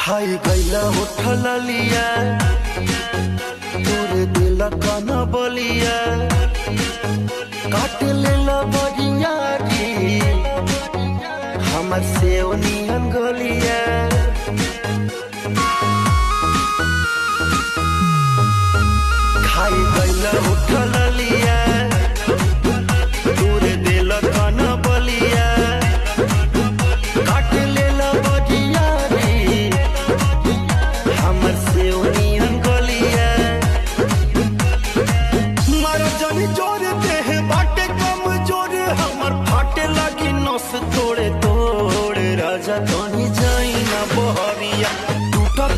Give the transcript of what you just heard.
खाई गईला उठल लिया तोरे दिल काना बलिया काट लेला बजिया री हमर से नियन गलिया खाई गईला उठल लिया तोरे दिल काना बलिया काट लेला बजिया री हमर से नियन गलिया मारा जानी जोर देह बाटे कम जोर हमर फाटे लगी नस तोड़े तोड़ राजा तोनी जाई ना बहरिया टूटा